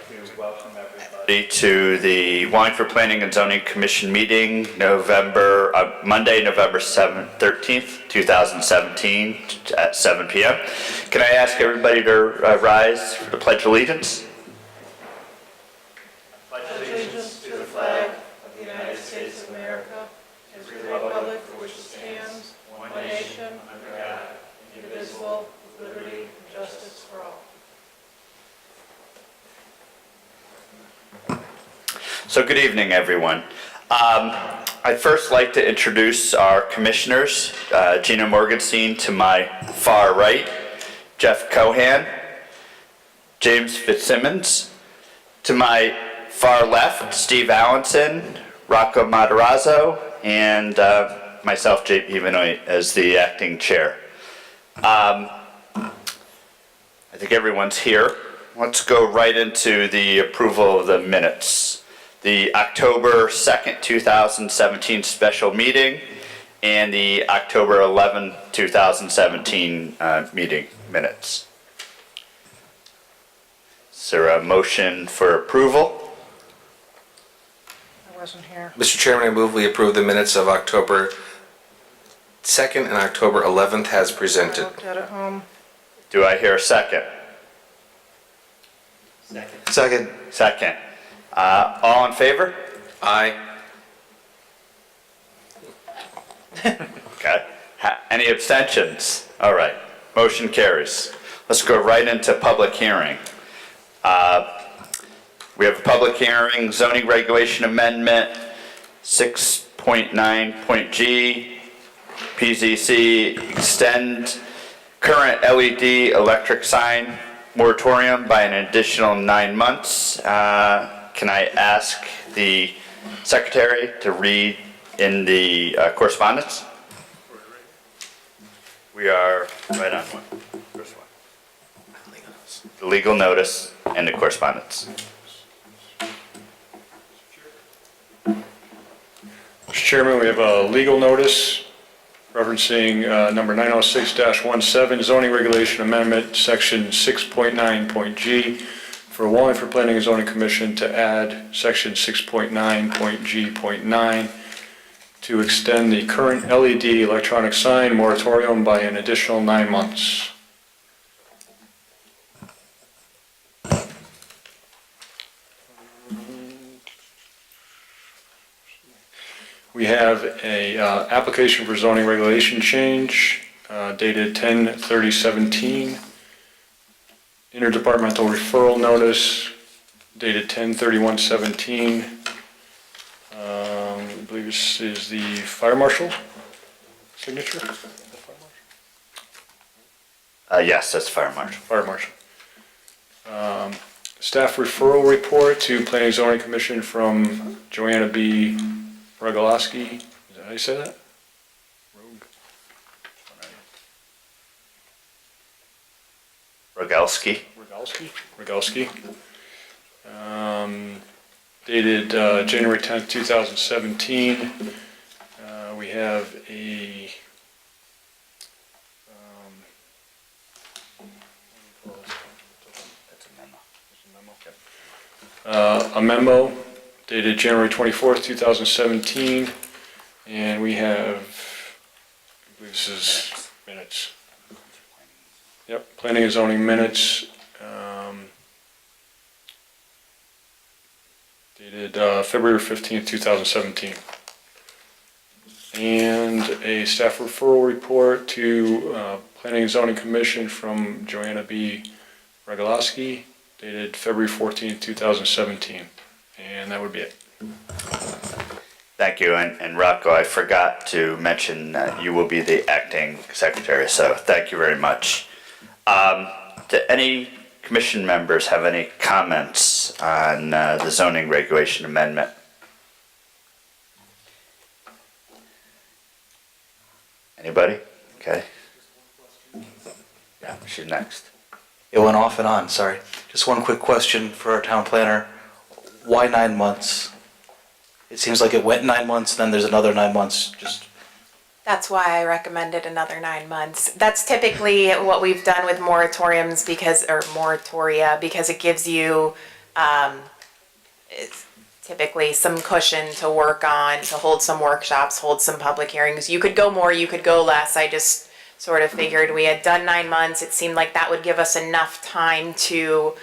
to welcome everybody to the Wallingford Planning and Zoning Commission meeting, Monday, November 13th, 2017 at 7 p.m. Can I ask everybody to rise for the Pledge of Allegiance? Pledge allegiance to the flag of the United States of America and to the republic for which it stands, one nation, under God, indivisible, with liberty and justice for all. So good evening, everyone. I'd first like to introduce our commissioners, Gina Morgenstein to my far right, Jeff Cohan, James Fitzsimmons, to my far left, Steve Allenson, Rocco Matarazzo, and myself, J.P. Benoit, as the acting chair. I think everyone's here. Let's go right into the approval of the minutes. The October 2nd, 2017 special meeting and the October 11th, 2017 meeting minutes. Is there a motion for approval? I wasn't here. Mr. Chairman, I move we approve the minutes of October 2nd and October 11th as I presented. looked at it home. Do I hear a second? Second. Second. All in favor? Aye. Okay. Any abstentions? All right. Motion carries. Let's go right into public hearing. We have a public hearing, zoning regulation amendment 6.9.g, PZC, extend current LED electric sign moratorium by an additional 9 months. Can I ask the secretary to read in the correspondence? We are right on one. First one. The legal notice and the correspondence. Mr. Chairman, we have a legal notice referencing number 906-17, zoning regulation amendment, section 6.9.g, for Wallingford Planning and Zoning Commission to add section 6.9.g.9 to extend the current LED electronic sign moratorium by an additional 9 months. We have a application for zoning regulation change dated 10/30/17. Interdepartmental referral notice dated 10/31/17. I believe this is the fire marshal signature. Yes, that's fire marshal. Fire marshal. Staff referral report to Planning and Zoning Commission from Joanna B. Rogalowski. Is that how you say that? Rogalski. Rogalski. Dated January 10th, 2017. We have a memo dated January 24th, 2017. And we have, I believe this is minutes. Yep, planning and zoning minutes, dated February 15th, 2017. And a staff referral report to Planning and Zoning Commission from Joanna B. Rogalowski, dated February 14th, 2017. And that would be it. Thank you. And Rocco, I forgot to mention that you will be the acting secretary, so thank you very much. Do any commission members have any comments on the zoning regulation amendment? Anybody? Okay. Yeah, she's next. It went off and on, sorry. Just one quick question for our town planner. Why 9 months? It seems like it went 9 months, then there's another 9 months, just... That's why I recommended another 9 months. That's typically what we've done with moratoriums or moratoria, because it gives you It's typically some cushion to work on, to hold some workshops, hold some public hearings. You could go more, you could go less. I just sort of figured we had done 9 months. It seemed like that would give us enough time to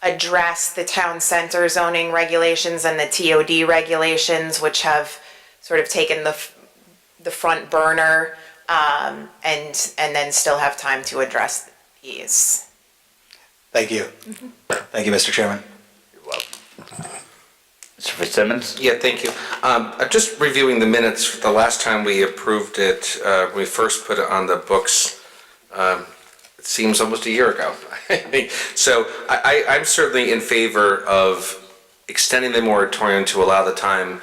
address the town center zoning regulations and the TOD regulations, which have sort of taken the front burner, and then still have time to address these. Thank you. Thank you, Mr. Chairman. You're welcome. Mr. Fitzsimmons? Yeah, thank you. Just reviewing the minutes, the last time we approved it, we first put it on the books, it seems almost a year ago. So I'm certainly in favor of extending the moratorium to allow the town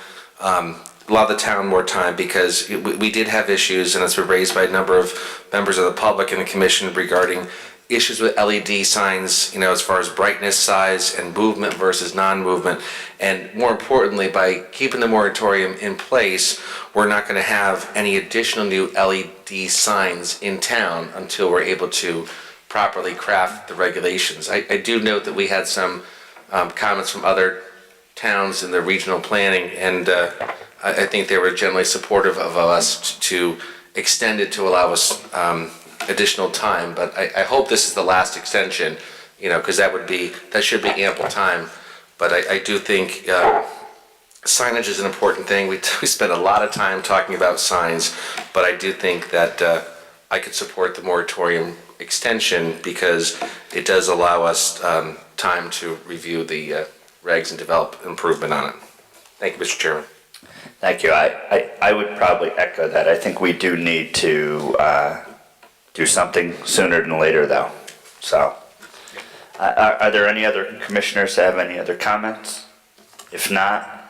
more time, because we did have issues, and it's been raised by a number of members of the public and the commission regarding issues with LED signs, as far as brightness, size, and movement versus non-movement. And more importantly, by keeping the moratorium in place, we're not going to have any additional new LED signs in town until we're able to properly craft the regulations. I do note that we had some comments from other towns in the regional planning, and I think they were generally supportive of us to extend it to allow us additional time, but I hope this is the last extension, because that should be ample time. But I do think signage is an important thing. We spend a lot of time talking about signs, but I do think that I could support the moratorium extension, because it does allow us time to review the regs and develop improvement on it. Thank you, Mr. Chairman. Thank you. I would probably echo that. I think we do need to do something sooner than later, though. So, are there any other commissioners that have any other comments? If not,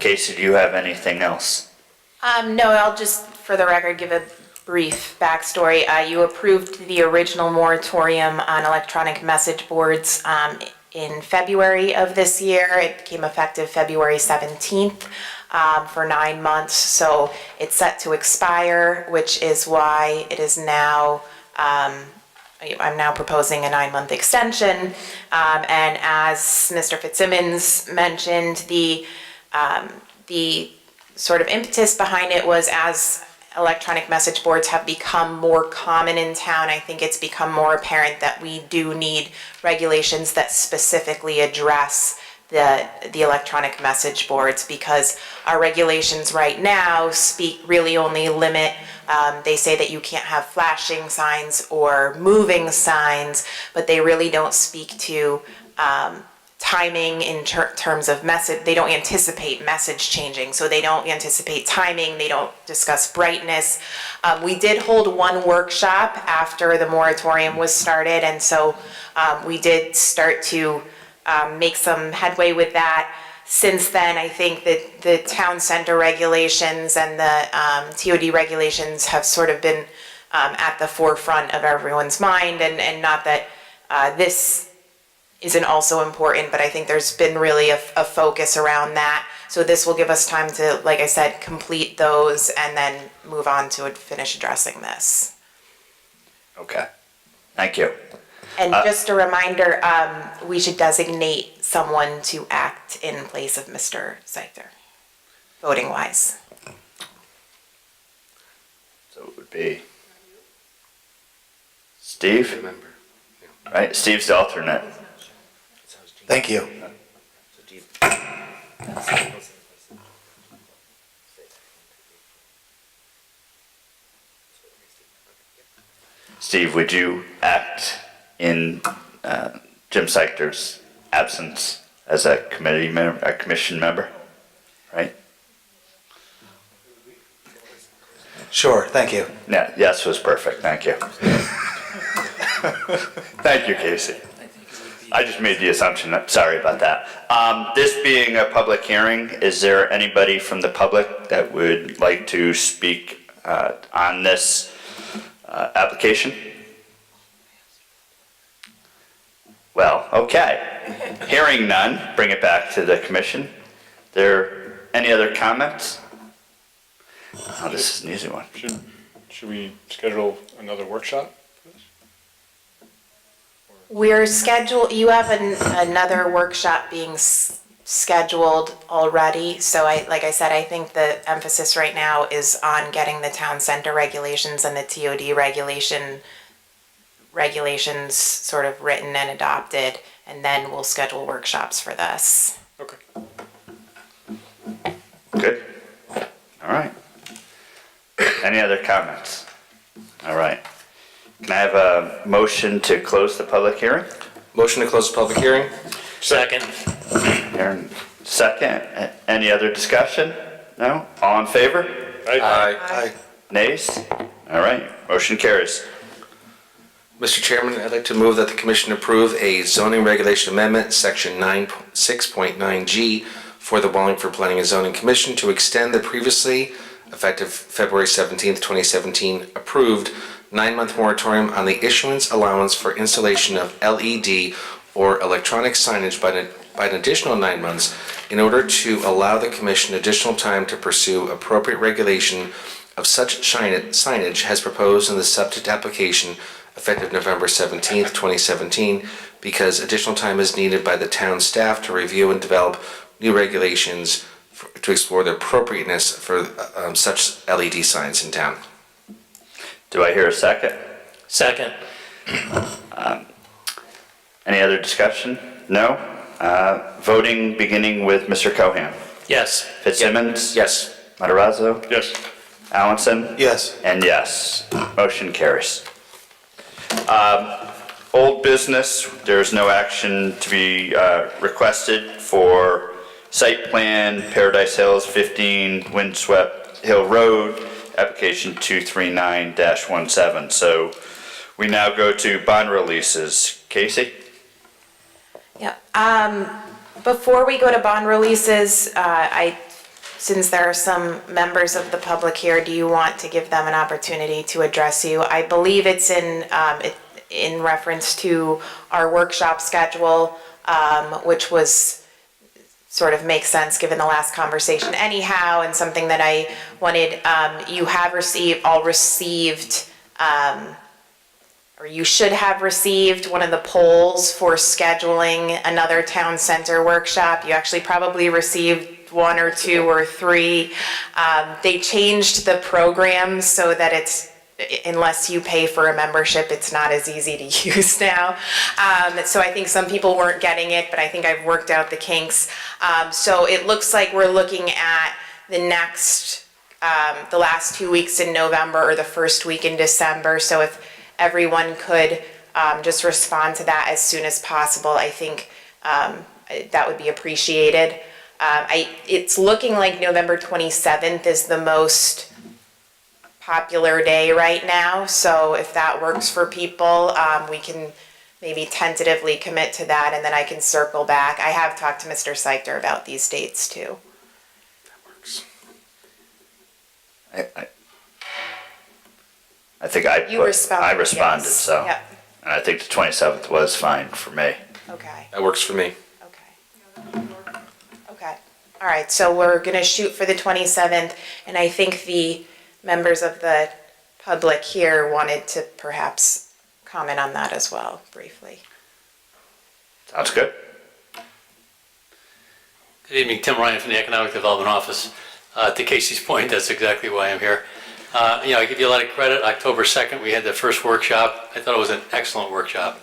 Casey, do you have anything else? No, I'll just, for the record, give a brief backstory. You approved the original moratorium on electronic message boards in February of this year. It became effective February 17th. For 9 months, so it's set to expire, which is why it is now, I'm now proposing a 9-month extension, and as Mr. Fitzsimmons mentioned, the sort of impetus behind it was, as electronic message boards have become more common in town, I think it's become more apparent that we do need regulations that specifically address the electronic message boards, because our regulations right now really only limit, they say that you can't have flashing signs or moving signs, but they really don't speak to timing in terms of message. They don't anticipate message changing, so they don't anticipate timing, they don't discuss brightness. We did hold one workshop after the moratorium was started, and so we did start to make some headway with that. Since then, I think that the town center regulations and the TOD regulations have sort of been at the forefront of everyone's mind, and not that this isn't also important, but I think there's been really a focus around that. So this will give us time to, like I said, complete those and then move on to finish addressing this. Okay. Thank you. And just a reminder, we should designate someone to act in place of Mr. Seither, voting-wise. So it would be Steve, Remember. right? Steve's the alternate. Thank you. Steve, would you act in Jim Seichter's absence as a commission member, right? Sure, thank you. Yeah, yes was perfect, thank you. Thank you, Casey. I just made the assumption, sorry about that. This being a public hearing, is there anybody from the public that would like to speak on this application? Well, okay. Hearing none, bring it back to the commission. There any other comments? Oh, this is an easy one. Should we schedule another workshop for this? We're scheduled, you have another workshop being scheduled already, so like I said, I think the emphasis right now is on getting the town center regulations and the TOD regulations sort of written and adopted, and then we'll schedule workshops for this. Okay. Good. All right. Any other comments? All right. Can I have a motion to close the public hearing? Motion to close the public hearing? Second. Aaron, second. Any other discussion? No? All in favor? Aye. Nays? All right, motion carries. Mr. Chairman, I'd like to move that the commission approve a zoning regulation amendment, section 6.9G, for the Wallingford Planning and Zoning Commission to extend the previously, effective February 17th, 2017, approved 9-month moratorium on the issuance allowance for installation of LED or electronic signage by an additional 9 months in order to allow the commission additional time to pursue appropriate regulation of such signage as proposed in the subject application effective November 17th, 2017, because additional time is needed by the town staff to review and develop new regulations to explore the appropriateness for such LED signs in town. Do I hear a second? Second. Any other discussion? No? Voting beginning with Mr. Cohan. Yes. Fitzsimmons? Yes. Matarazzo? Yes. Allenson? Yes. And yes, motion carries. Old business, there's no action to be requested for site plan, Paradise Hills 15 Windswept Hill Road, application 239-17. So we now go to bond releases. Casey? Yeah. Before we go to bond releases, since there are some members of the public here, do you want to give them an opportunity to address you? I believe it's in reference to our workshop schedule, which was sort of makes sense given the last conversation anyhow, and something that I wanted, you have received, or you should have received one of the polls for scheduling another town center workshop. You actually probably received 1 or 2 or 3. They changed the program so that it's, unless you pay for a membership, it's not as easy to use now. So I think some people weren't getting it, but I think I've worked out the kinks. So it looks like we're looking at the next, the last 2 weeks in November or the first week in December. So if everyone could just respond to that as soon as possible, I think that would be appreciated. It's looking like November 27th is the most popular day right now, so if that works for people, we can maybe tentatively commit to that, and then I can circle back. I have talked to Mr. Seichter about these dates too. That works. I think I responded, yes. so. Yep, And I think the 27th was fine for me. okay, That works for me. okay. Okay, all right, so we're gonna shoot for the 27th, and I think the members of the public here wanted to perhaps comment on that as well, briefly. Sounds good. Good evening, Tim Ryan from the Economic Development Office. To Casey's point, that's exactly why I'm here. I give you a lot of credit. October 2nd, we had the first workshop. I thought it was an excellent workshop.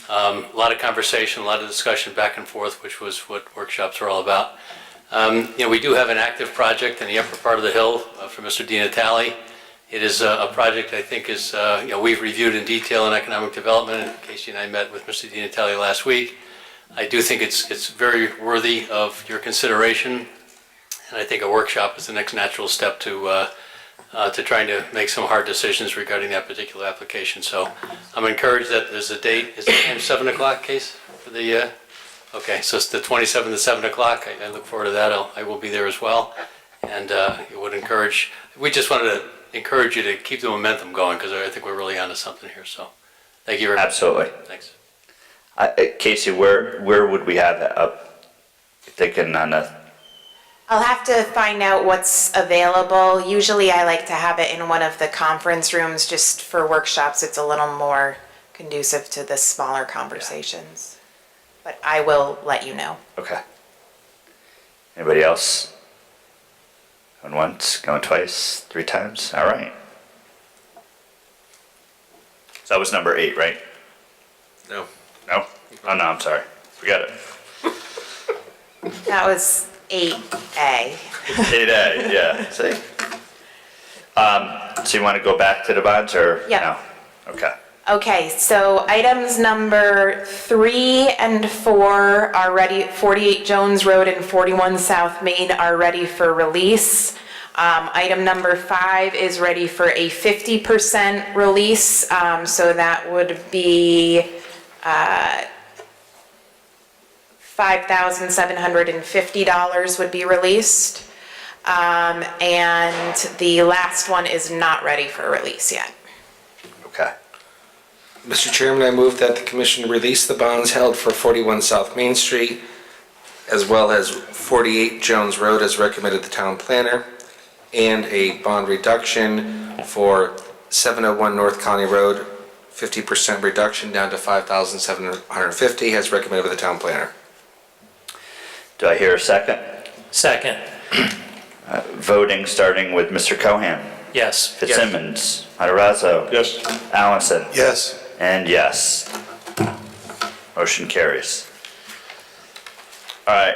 A lot of conversation, a lot of discussion back and forth, which was what workshops are all about. We do have an active project in the upper part of the hill for Mr. DiNatale. It is a project I think is, we've reviewed in detail in economic development, and Casey and I met with Mr. DiNatale last week. I do think it's very worthy of your consideration, and I think a workshop is the next natural step to trying to make some hard decisions regarding that particular application. So I'm encouraged that there's a date. Is it 7 o'clock, Case, for the, okay, so it's the 27th at 7 o'clock. I look forward to that. I will be there as well. And we just wanted to encourage you to keep the momentum going, because I think we're really onto something here. So thank you very much. Absolutely. Thanks. Casey, where would we have that up? Thinking on a, I'll have to find out what's available. Usually I like to have it in one of the conference rooms just for workshops. It's a little more conducive to the smaller conversations. But I will let you know. Okay. Anybody else? Going once, going twice, 3 times? All right. So that was number 8, right? No. No? Oh, no, I'm sorry. Forget it. That was 8A. 8A, yeah, see? So you want to go back to the bonds, or? Yeah. No? Okay. Okay, so items number 3 and 4 are ready, 48 Jones Road and 41 South Main are ready for release. Item number 5 is ready for a 50% release, so that would be $5,750 would be released. And the last one is not ready for release yet. Okay. Mr. Chairman, I move that the commission release the bonds held for 41 South Main Street, as well as 48 Jones Road as recommended the town planner, and a bond reduction for 701 North County Road, 50% reduction down to $5,750 as recommended by the town planner. Do I hear a second? Second. Voting starting with Mr. Cohan. Yes. Fitzsimmons. Matarazzo. Yes. Allison. Yes. And yes. Motion carries. All right,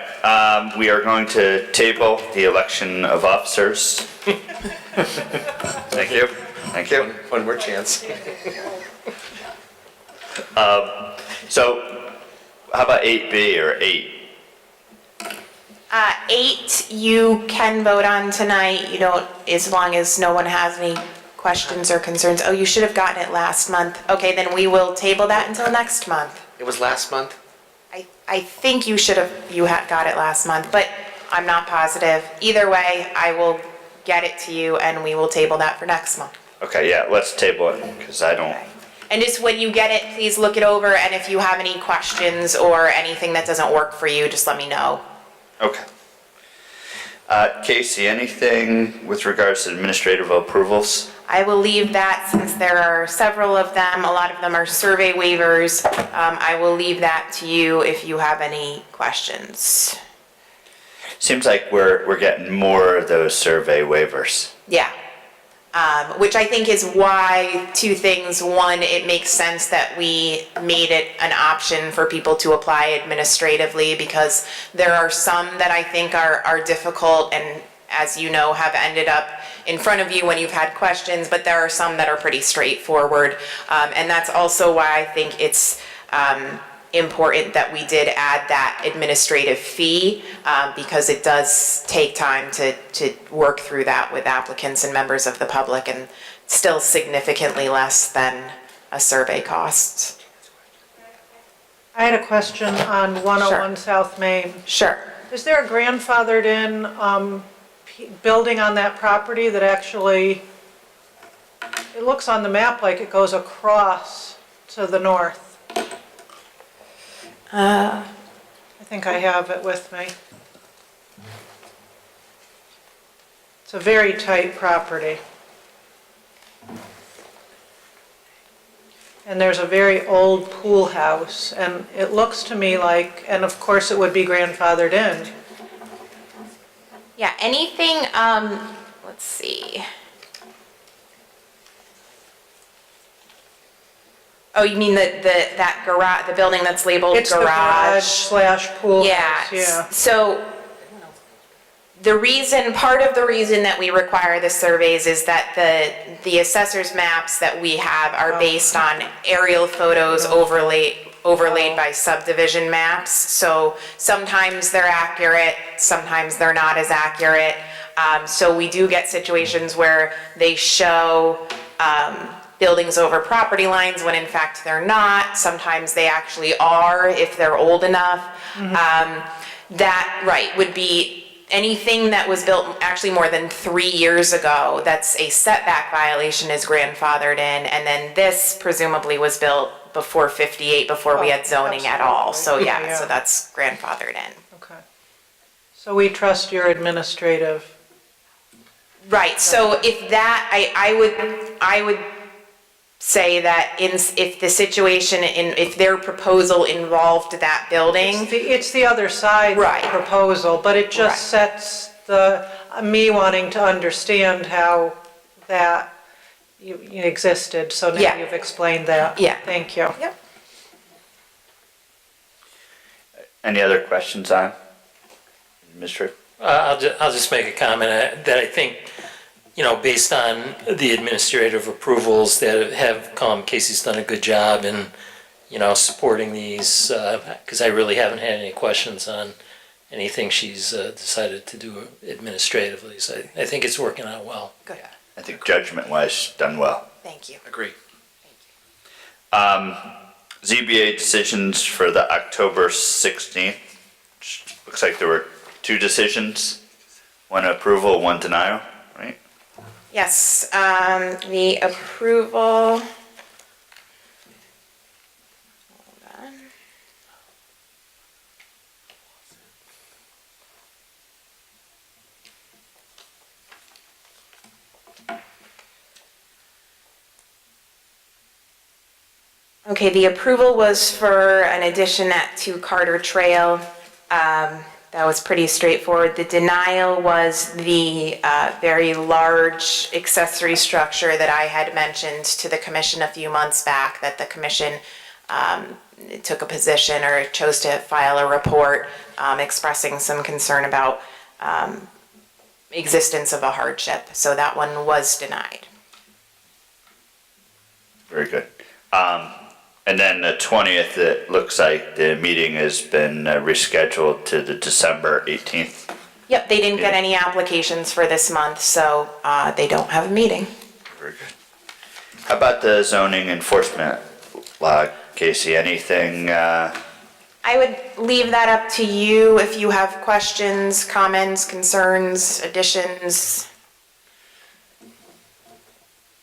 we are going to table the election of officers. Thank you. Thank you. One more chance. So how about 8B or 8? 8, you can vote on tonight. You don't, as long as no one has any questions or concerns. Oh, you should have gotten it last month. Okay, then we will table that until next month. It was last month? I think you had got it last month, but I'm not positive. Either way, I will get it to you and we will table that for next month. Okay, yeah, let's table it, because I don't, And just when you get it, please look it over, and if you have any questions or anything that doesn't work for you, just let me know. okay. Casey, anything with regards to administrative approvals? I will leave that, since there are several of them, a lot of them are survey waivers, I will leave that to you if you have any questions. Seems like we're getting more of those survey waivers. Yeah. Which I think is why 2 things. One, it makes sense that we made it an option for people to apply administratively, because there are some that I think are difficult and, as you know, have ended up in front of you when you've had questions, but there are some that are pretty straightforward. And that's also why I think it's important that we did add that administrative fee, because it does take time to work through that with applicants and members of the public, and still significantly less than a survey costs. I had a question on 101 South Main. Sure. Is there a grandfathered in building on that property that actually, it looks on the map like it goes across to the north? I think I have it with me. It's a very tight property. And there's a very old pool house, and it looks to me like, and of course it would be grandfathered in. Yeah, anything, let's see. Oh, you mean that garage, the building that's labeled It's the garage slash pool house, Yeah, yeah. so part of the reason that we require the surveys is that the assessor's maps that we have are based on aerial photos overlaid by subdivision maps. So sometimes they're accurate, sometimes they're not as accurate. So we do get situations where they show buildings over property lines when in fact they're not. Sometimes they actually are if they're old enough. That, right, would be anything that was built actually more than 3 years ago that's a setback violation is grandfathered in, and then this presumably was built before 58, before we had zoning at all. So yeah, so that's grandfathered in. Okay. So we trust your administrative. Right, so if that, I would say that if the situation, if their proposal involved that building. It's the other side's Right. proposal, but it Right. just sets me wanting to understand how that you existed, so now Yeah. you've explained that. Yeah. Thank you. Yep. Any other questions on Mr.? I'll just make a comment that I think, based on the administrative approvals that have come, Casey's done a good job in, supporting these, because I really haven't had any questions on anything she's decided to do administratively. So I think it's working out well. Good. I think judgment-wise, done well. Thank you. Agree. ZBA decisions for the October 16th. Looks like there were 2 decisions, 1 approval, 1 denial, right? Yes, the approval. Hold on. Okay, the approval was for an addition to Carter Trail. That was pretty straightforward. The denial was the very large accessory structure that I had mentioned to the commission a few months back, that the commission took a position or chose to file a report expressing some concern about existence of a hardship. So that one was denied. Very good. And then the 20th, it looks like the meeting has been rescheduled to the December 18th. Yep, they didn't get any applications for this month, so they don't have a meeting. Very good. How about the zoning enforcement law, Casey? Anything? I would leave that up to you if you have questions, comments, concerns, additions.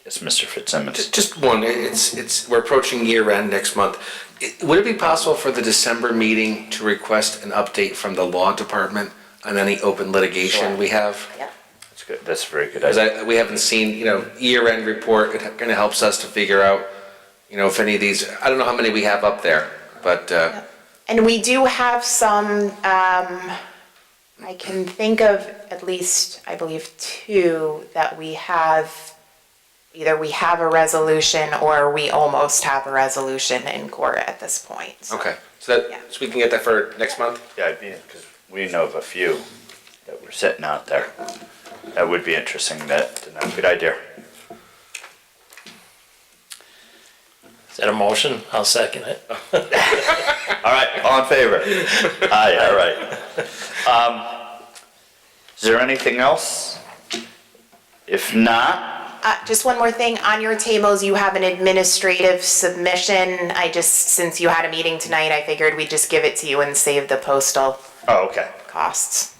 Yes, Mr. Fitzsimmons. Just one, we're approaching year end next month. Would it be possible for the December meeting to request an update from the law department on any open litigation we have? Yep. That's good. That's a very good. Because we haven't seen, year end report, it kind of helps us to figure out, if any of these, I don't know how many we have up there, but. And we do have some, I can think of at least, I believe, 2 that we have. Either we have a resolution or we almost have a resolution in court at this point. So. Okay, so we can get that for next month? Yeah, because we know of a few that were sitting out there. That would be interesting. Good idea. Is that a motion? I'll second it. All right, all in favor? Aye, all right. Is there anything else? If not, Just one more thing, on your tables, you have an administrative submission. Since you had a meeting tonight, I figured we'd just give it to you and save the postal oh, okay, costs.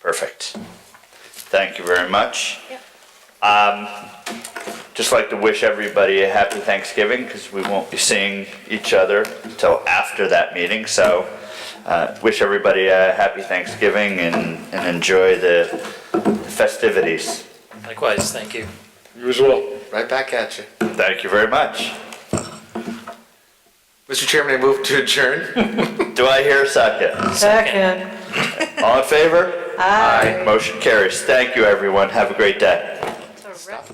perfect. Thank you very much. Yep. Just like to wish everybody a happy Thanksgiving because we won't be seeing each other until after that meeting. So wish everybody a happy Thanksgiving and enjoy the festivities. Likewise, thank you. You as well. Right back at you. Thank you very much. Mr. Chairman, I move to adjourn. Do I hear a second? Second. All in favor? Aye. Motion carries. Thank you, everyone. Have a great day. It's a rep-